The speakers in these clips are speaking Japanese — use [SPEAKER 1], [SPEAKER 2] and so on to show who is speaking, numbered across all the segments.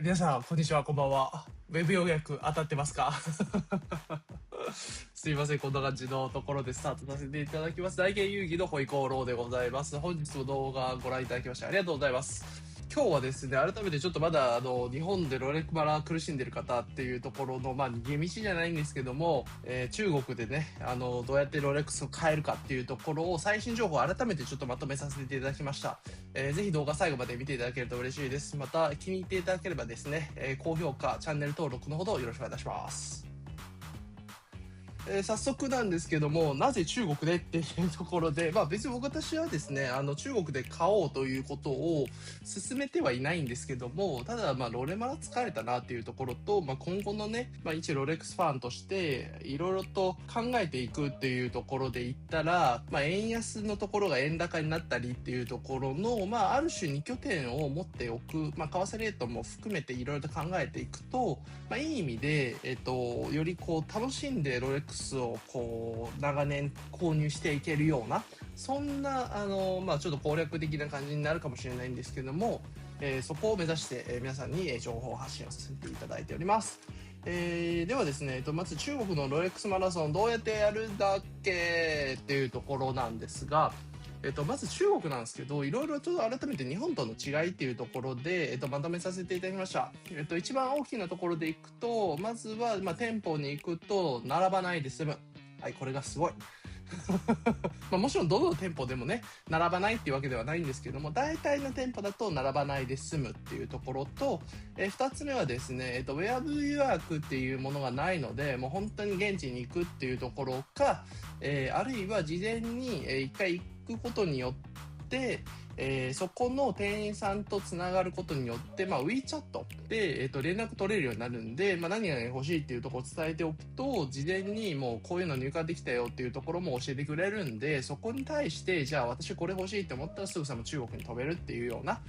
[SPEAKER 1] 皆さん、こんにちは、こんばんは。ウェブ予約当たってますか？すいません、こんな感じのところでスタートさせていただきます。大研遊戯のホイコーローでございます。本日も動画ご覧いただきましてありがとうございます。今日はですね、改めてちょっとまだ日本でロレクマラ苦しんでる方っていうところの、逃げ道じゃないんですけども、中国でね、どうやってロレックスを買えるかっていうところを最新情報を改めてちょっとまとめさせていただきました。ぜひ動画最後まで見ていただけると嬉しいです。また気に入っていただければですね、高評価、チャンネル登録のほどよろしくお願いいたします。早速なんですけども、なぜ中国でっていうところで、別に私はですね、中国で買おうということを進めてはいないんですけども、ただ、ロレマラ疲れたなっていうところと、今後のね、一ロレックスファンとして、いろいろと考えていくっていうところで言ったら、円安のところが円高になったりっていうところの、ある種2拠点を持っておく、為替レートも含めていろいろと考えていくと、いい意味で、よりこう楽しんでロレックスをこう長年購入していけるような、そんなちょっと攻略的な感じになるかもしれないんですけども、そこを目指して、皆さんに情報発信をさせていただいております。ではですね、まず中国のロレックスマラソンどうやってやるんだっけっていうところなんですが、まず中国なんですけど、いろいろと改めて日本との違いっていうところで、まとめさせていただきました。一番大きなところでいくと、まずは、店舗に行くと並ばないで済む。はい、これがすごい。もちろんどの店舗でもね、並ばないっていうわけではないんですけども、大体の店舗だと並ばないで済むっていうところと、二つ目はですね、ウェブ予約っていうものがないので、もう本当に現地に行くっていうところか、あるいは事前に一回行くことによって、そこの店員さんとつながることによって、WeChat で、連絡取れるようになるんで、何が欲しいっていうところを伝えておくと、事前にもうこういうの入荷できたよっていうところも教えてくれるんで、そこに対して、じゃあ私これ欲しいって思ったらすぐさま中国に飛べるっていうような、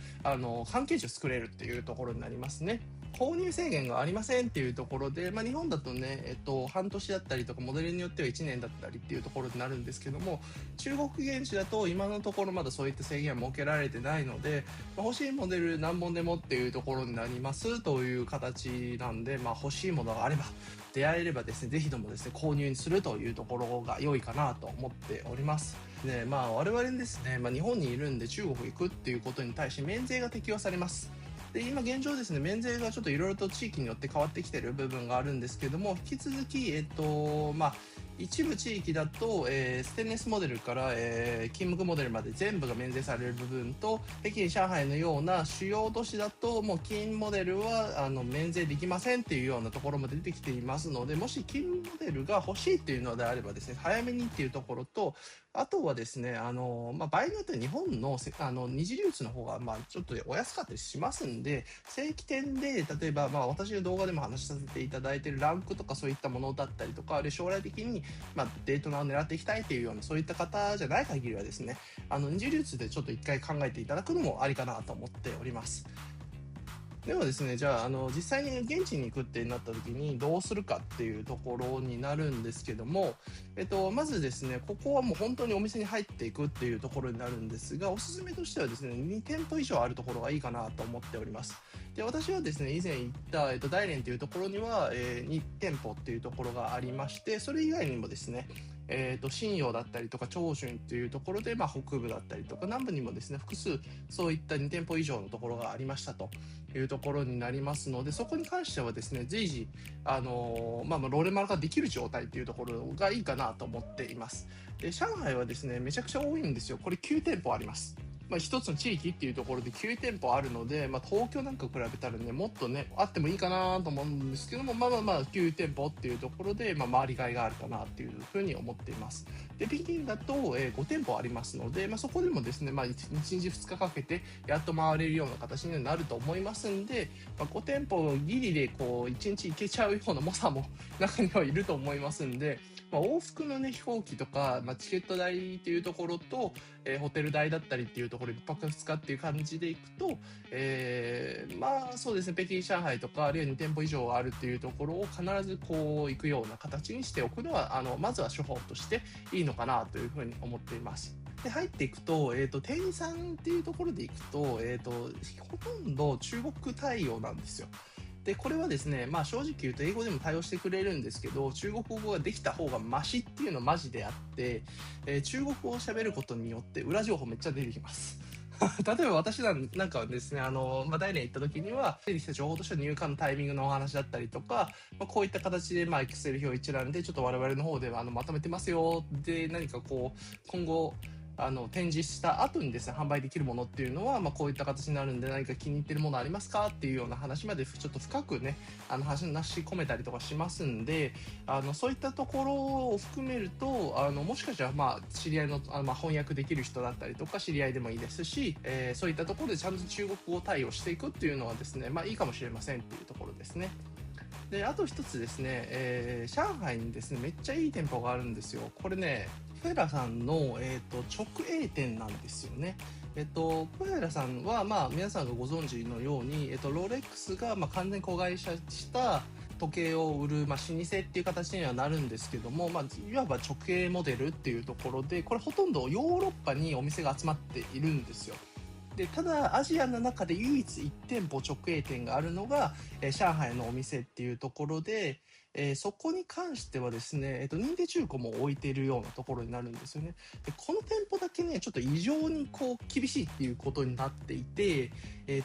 [SPEAKER 1] 関係値を作れるっていうところになりますね。購入制限がありませんっていうところで、日本だとね、半年だったりとか、モデルによっては1年だったりっていうところになるんですけども、中国現地だと今のところまだそういった制限は設けられてないので、欲しいモデル何本でもっていうところになりますという形なんで、欲しいものがあれば、出会えればですね、ぜひともですね、購入するというところが良いかなと思っております。ね、我々ですね、日本にいるんで中国行くっていうことに対して免税が適用されます。で、今現状ですね、免税がちょっといろいろと地域によって変わってきてる部分があるんですけども、引き続き、一部地域だと、ステンレスモデルから、金無垢モデルまで全部が免税される部分と、北京、上海のような主要都市だと、もう金モデルは免税できませんっていうようなところも出てきていますので、もし金モデルが欲しいっていうのであればですね、早めにっていうところと、あとはですね、場合によっては日本の二次流通の方が、ちょっとお安かったりしますんで、正規店で、例えば、私の動画でも話しさせていただいているランクとかそういったものだったりとか、で、将来的に、デートナを狙っていきたいっていうような、そういった方じゃない限りはですね、二次流通でちょっと一回考えていただくのもありかなと思っております。ではですね、じゃあ、実際に現地に行くってなった時にどうするかっていうところになるんですけども、まずですね、ここはもう本当にお店に入っていくっていうところになるんですが、おすすめとしてはですね、2店舗以上あるところがいいかなと思っております。で、私はですね、以前行った、大連っていうところには、2店舗っていうところがありまして、それ以外にもですね、信陽だったりとか長春っていうところで、北部だったりとか南部にもですね、複数そういった2店舗以上のところがありましたというところになりますので、そこに関してはですね、随時、ローレマルができる状態っていうところがいいかなと思っています。で、上海はですね、めちゃくちゃ多いんですよ。これ9店舗あります。一つの地域っていうところで9店舗あるので、東京なんか比べたらね、もっとね、あってもいいかなと思うんですけども、9店舗っていうところで、回りがいがあるかなっていうふうに思っています。で、北京だと、5店舗ありますので、そこでもですね、1日2日かけて、やっと回れるような形になると思いますんで、5店舗ギリでこう、1日行けちゃうような猛者も中にはいると思いますんで、往復のね、飛行機とか、チケット代っていうところと、ホテル代だったりっていうところ1泊2日っていう感じで行くと、そうですね、北京、上海とか、あるいは2店舗以上あるっていうところを必ずこう行くような形にしておくのは、まずは手法としていいのかなというふうに思っています。で、入っていくと、店員さんっていうところでいくと、ほとんど中国対応なんですよ。で、これはですね、まあ正直言うと英語でも対応してくれるんですけど、中国語ができた方がマシっていうのはマジであって、中国語を喋ることによって裏情報めっちゃ出てきます。例えば私なんかはですね、大連行った時には、出てきた情報としては入館のタイミングのお話だったりとか、こういった形で、エクセル表一覧で、ちょっと我々の方ではまとめてますよ。で、何かこう、今後、展示した後にですね、販売できるものっていうのは、こういった形になるんで、何か気に入ってるものありますかっていうような話まで、ちょっと深くね、話し込めたりとかしますんで、そういったところを含めると、もしかしたら、知り合いの、翻訳できる人だったりとか、知り合いでもいいですし、そういったところでちゃんと中国語対応していくっていうのはですね、いいかもしれませんっていうところですね。で、あと一つですね、上海にですね、めっちゃいい店舗があるんですよ。これね、プフェラさんの、直営店なんですよね。プフェラさんは、皆さんがご存知のように、ロレックスが、完全子会社した時計を売る、老舗っていう形にはなるんですけども、いわば直営モデルっていうところで、これほとんどヨーロッパにお店が集まっているんですよ。で、ただアジアの中で唯一1店舗直営店があるのが、上海のお店っていうところで、そこに関してはですね、認定中古も置いているようなところになるんですよね。で、この店舗だけね、ちょっと異常にこう厳しいっていうことになっていて、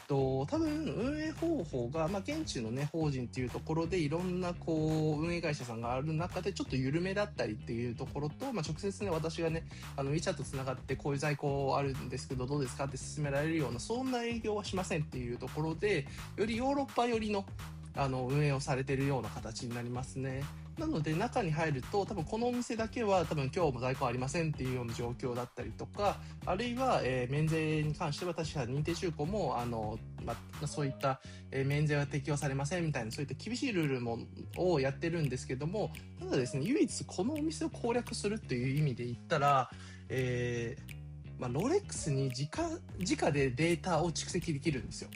[SPEAKER 1] 多分運営方法が、現地のね、法人っていうところでいろんなこう運営会社さんがある中でちょっと緩めだったりっていうところと、直接ね、私がね、WeChat とつながってこういう在庫あるんですけどどうですかって勧められるような、そんな営業はしませんっていうところで、よりヨーロッパ寄りの運営をされているような形になりますね。なので中に入ると多分このお店だけは多分今日も在庫ありませんっていうような状況だったりとか、あるいは、免税に関しては確か認定中古もそういった、免税は適用されませんみたいな、そういった厳しいルールもをやってるんですけども、ただですね、唯一このお店を攻略するっていう意味で言ったら、ロレックスに直でデータを蓄積できるんですよ。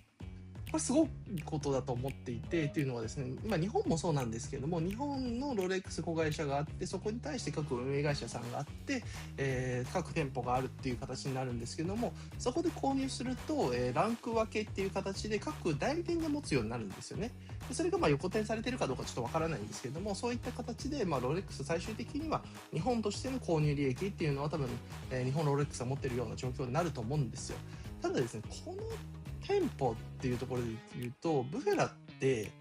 [SPEAKER 1] これすごいことだと思っていて、っていうのはですね、日本もそうなんですけども、日本のロレックス子会社があって、そこに対して各運営会社さんがあって、各店舗があるっていう形になるんですけども、そこで購入すると、ランク分けっていう形で各代理店が持つようになるんですよね。でそれが横転されてるかどうかちょっとわからないんですけども、そういった形で、ロレックス最終的には日本としての購入利益っていうのは多分、日本ロレックスが持ってるような状況になると思うんですよ。ただですね、この店舗っていうところで言うと、ブフェラって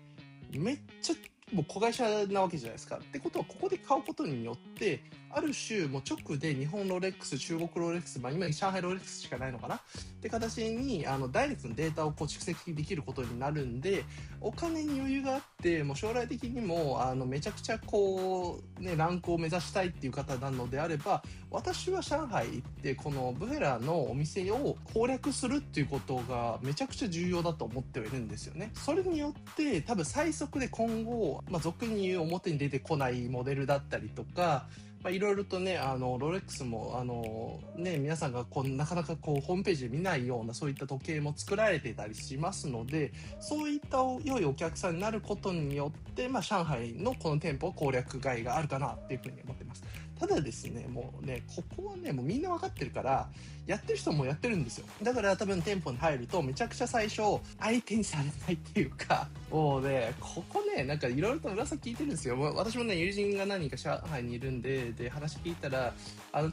[SPEAKER 1] めっちゃもう子会社なわけじゃないですか。ってことは、ここで買うことによって、ある種、もう直で日本ロレックス、中国ロレックス、今上海ロレックスしかないのかなって形に、ダイレクトのデータをこう蓄積できることになるんで、お金に余裕があって、もう将来的にも、めちゃくちゃこう、ね、ランクを目指したいっていう方なのであれば、私は上海行って、このブフェラのお店を攻略するっていうことがめちゃくちゃ重要だと思ってはいるんですよね。それによって、多分最速で今後、俗に言う表に出てこないモデルだったりとか、いろいろとね、ロレックスも、皆さんがなかなかホームページで見ないようなそういった時計も作られていたりしますので、そういった良いお客さんになることによって、上海のこの店舗攻略外があるかなっていうふうに思ってます。ただですね、もうね、ここはね、もうみんな分かってるから、やってる人もやってるんですよ。だから多分店舗に入るとめちゃくちゃ最初、相手にされないっていうか、もうね、ここね、なんかいろいろと噂聞いてるんですよ。私もね、友人が何人か上海にいるんで、話聞いたら、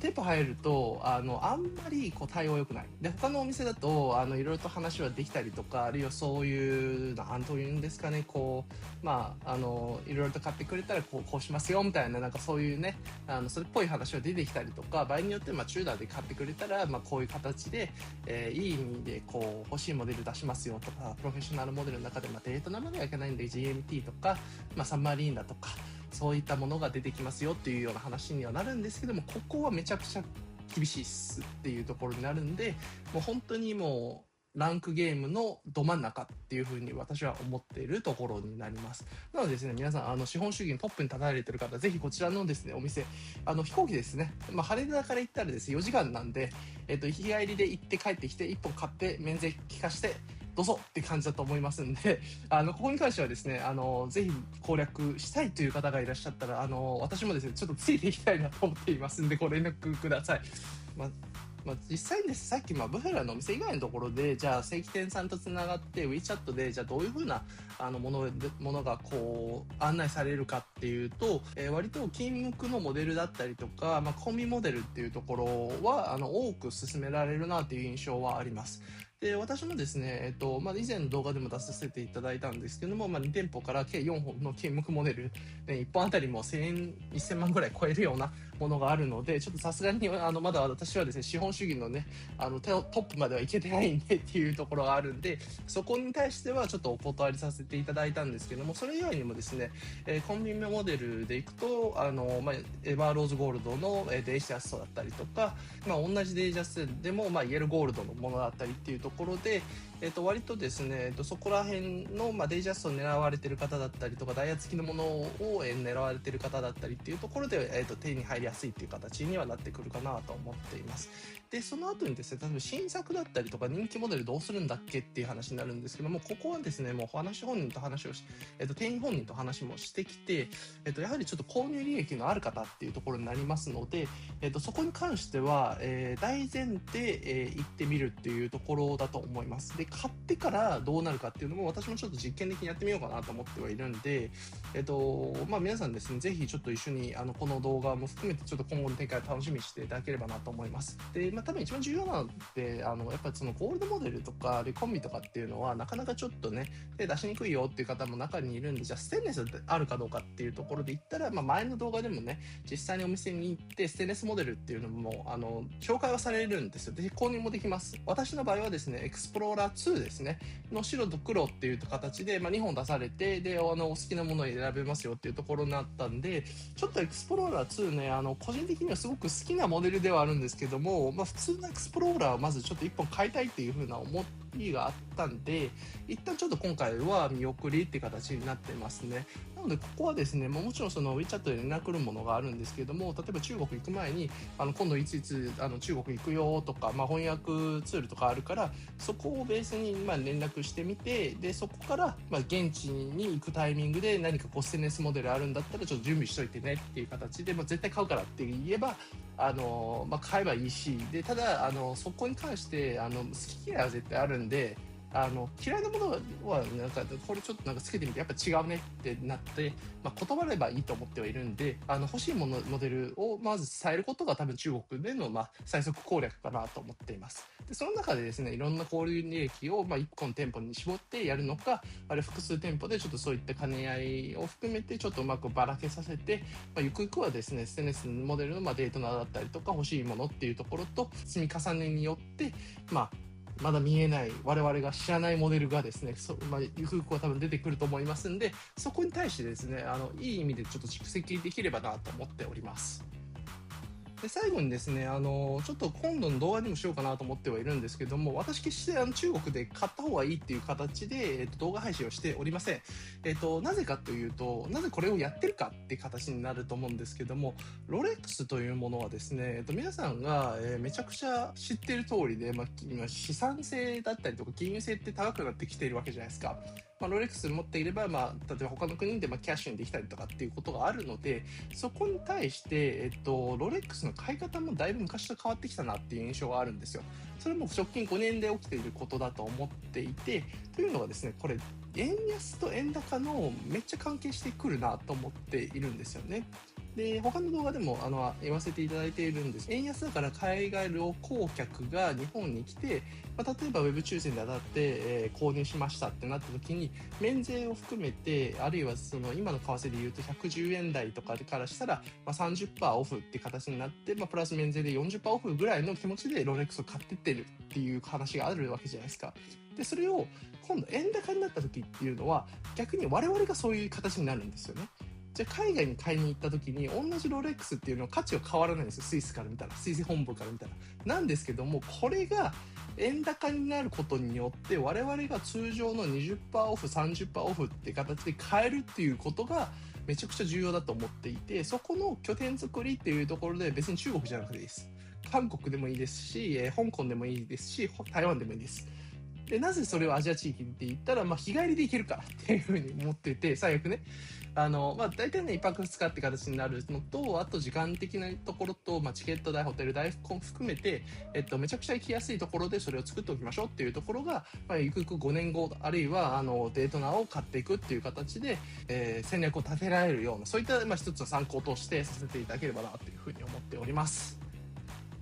[SPEAKER 1] 店舗入ると、あんまり対応良くない。で、他のお店だと、いろいろと話はできたりとか、あるいはそういう、なんというんですかね、いろいろと買ってくれたらこうしますよ、みたいな、なんかそういうね、それっぽい話が出てきたりとか、場合によってチューダーで買ってくれたら、こういう形で、いい意味で欲しいモデル出しますよとか、プロフェッショナルモデルの中でデートナまではいけないんで GMT とか、サンマリーナとか、そういったものが出てきますよっていうような話にはなるんですけども、ここはめちゃくちゃ厳しいっすっていうところになるんで、もう本当にもうランクゲームのど真ん中っていう風に私は思っているところになります。なのでですね、皆さん、資本主義のトップに立たれている方、ぜひこちらのですね、お店、飛行機ですね、羽田から行ったらですね、4時間なんで、日帰りで行って帰ってきて、1本買って、免税聞かして、どうぞって感じだと思いますんで、ここに関してはですね、ぜひ攻略したいという方がいらっしゃったら、私もですね、ちょっとついていきたいなと思っていますんで、ご連絡ください。実際にです、さっきブフェラのお店以外のところで、じゃあ正規店さんとつながって WeChat で、じゃあどういうふうなものがこう案内されるかっていうと、割と金ムクのモデルだったりとか、コンビモデルっていうところは多く進められるなっていう印象はあります。で、私もですね、以前の動画でも出させていただいたんですけども、2店舗から計4本の金ムクモデル、1本あたりも1000万ぐらい超えるようなものがあるので、ちょっとさすがにまだ私はですね、資本主義のね、トップまではいけてないんでっていうところがあるんで、そこに対してはちょっとお断りさせていただいたんですけども、それ以外にもですね、コンビニモデルでいくと、エバーローズゴールドのデイジャストだったりとか、同じデイジャストでも、イエルゴールドのものだったりっていうところで、割とですね、そこら辺の、デイジャストを狙われている方だったりとか、ダイヤ付きのものを、狙われている方だったりっていうところで、手に入りやすいっていう形にはなってくるかなと思っています。で、その後にですね、例えば新作だったりとか人気モデルどうするんだっけっていう話になるんですけども、ここはですね、もう店員本人と話もしてきて、やはりちょっと購入利益のある方っていうところになりますので、そこに関しては、大前提、行ってみるっていうところだと思います。で、買ってからどうなるかっていうのも私もちょっと実験的にやってみようかなと思ってはいるんで、皆さんですね、ぜひちょっと一緒にこの動画も含めてちょっと今後の展開を楽しみにしていただければなと思います。で、多分一番重要なのってやっぱりそのゴールドモデルとかコンビとかっていうのはなかなかちょっとね、手出しにくいよっていう方も中にいるんで、じゃあステンレスってあるかどうかっていうところで言ったら、前の動画でもね、実際にお店に行ってステンレスモデルっていうのも紹介はされるんですよ。で、購入もできます。私の場合はですね、エクスプローラー2ですねの白と黒っていう形で、2本出されて、でお好きなものを選べますよっていうところになったんで、ちょっとエクスプローラー2ね、個人的にはすごく好きなモデルではあるんですけども、普通のエクスプローラーをまずちょっと1本買いたいっていう風な思いがあったんで、一旦ちょっと今回は見送りっていう形になってますね。なのでここはですね、もちろんその WeChat で連絡来るものがあるんですけども、例えば中国行く前に今度いついつ中国行くよとか、翻訳ツールとかあるから、そこをベースに連絡してみて、でそこから現地に行くタイミングで何かステンレスモデルあるんだったらちょっと準備しといてねっていう形で、絶対買うからって言えば買えばいいし、でただそこに関して好き嫌いは絶対あるんで、嫌いなものはこれちょっとつけてみてやっぱ違うねってなって、断ればいいと思ってはいるんで、欲しいモデルをまず伝えることが多分中国での最速攻略かなと思っています。でその中でですね、いろんな購入利益を1個の店舗に絞ってやるのか、あれ複数店舗でちょっとそういった兼ね合いを含めてちょっとうまくばらけさせて、ゆくゆくはですね、ステンレスモデルのデートナーだったりとか欲しいものっていうところと積み重ねによってまだ見えない我々が知らないモデルがですね、ゆくゆくは多分出てくると思いますんで、そこに対してですね、いい意味でちょっと蓄積できればなと思っております。で最後にですね、ちょっと今度の動画にもしようかなと思ってはいるんですけども、私決して中国で買った方がいいっていう形で、動画配信をしておりません。なぜかというと、なぜこれをやってるかっていう形になると思うんですけども、ロレックスというものはですね、皆さんが、めちゃくちゃ知っている通りで、今資産性だったりとか金融性って高くなってきているわけじゃないですか。ロレックス持っていれば、例えば他の国でキャッシュにできたりとかっていうことがあるので、そこに対して、ロレックスの買い方もだいぶ昔と変わってきたなっていう印象があるんですよ。それも直近5年で起きていることだと思っていて、というのがですね、これ円安と円高のめっちゃ関係してくるなと思っているんですよね。で他の動画でも言わせていただいているんです。円安だから海外旅行客が日本に来て、例えばウェブ抽選で当たって、購入しましたってなった時に、免税を含めて、あるいはその今の為替で言うと110円台とかからしたら、30% オフって形になって、プラス免税で 40% オフぐらいの気持ちでロレックスを買ってってるっていう話があるわけじゃないですか。でそれを今度円高になった時っていうのは、逆に我々がそういう形になるんですよね。じゃあ海外に買いに行った時に同じロレックスっていうのは価値は変わらないんですよ。スイスから見たら、スイス本部から見たらなんですけども、これが円高になることによって我々が通常の 20% オフ 30% オフって形で買えるっていうことがめちゃくちゃ重要だと思っていて、そこの拠点作りっていうところで、別に中国じゃなくていいです。韓国でもいいですし、香港でもいいですし、台湾でもいいです。で、なぜそれをアジア地域って言ったら、日帰りで行けるからっていうふうに思ってて、最悪ね。大体ね、1泊2日って形になるのと、あと時間的なところと、チケット代、ホテル代含めて、めちゃくちゃ行きやすいところでそれを作っておきましょうっていうところが、ゆくゆく5年後、あるいは、デートナーを買っていくっていう形で、戦略を立てられるような、そういった、一つの参考としてさせていただければなというふうに思っております。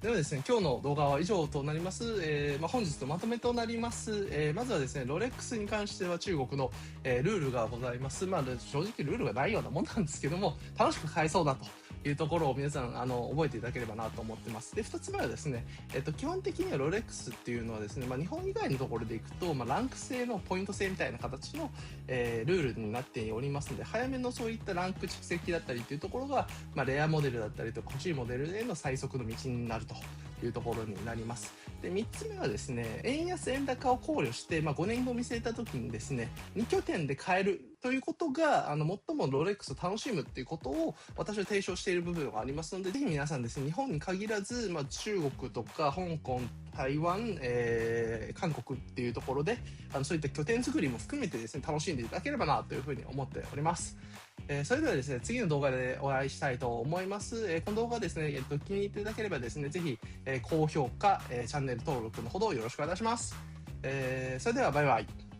[SPEAKER 1] ではですね、今日の動画は以上となります。本日のまとめとなります。まずはですね、ロレックスに関しては中国の、ルールがございます。正直ルールがないようなもんなんですけども、楽しく買えそうだというところを皆さん覚えていただければなと思ってます。で、2つ目はですね、基本的にはロレックスっていうのはですね、日本以外のところでいくと、ランク制のポイント制みたいな形の、ルールになっておりますので、早めのそういったランク蓄積だったりっていうところが、レアモデルだったりとか欲しいモデルへの最速の道になるというところになります。で、3つ目はですね、円安円高を考慮して、5年後見据えた時にですね、2拠点で買えるということが、最もロレックスを楽しむっていうことを私は提唱している部分がありますので、ぜひ皆さんですね、日本に限らず、中国とか香港、台湾、韓国っていうところで、そういった拠点作りも含めてですね、楽しんでいただければなというふうに思っております。それではですね、次の動画でお会いしたいと思います。この動画ですね、気に入っていただければですね、ぜひ、高評価、チャンネル登録のほどよろしくお願いします。それではバイバイ。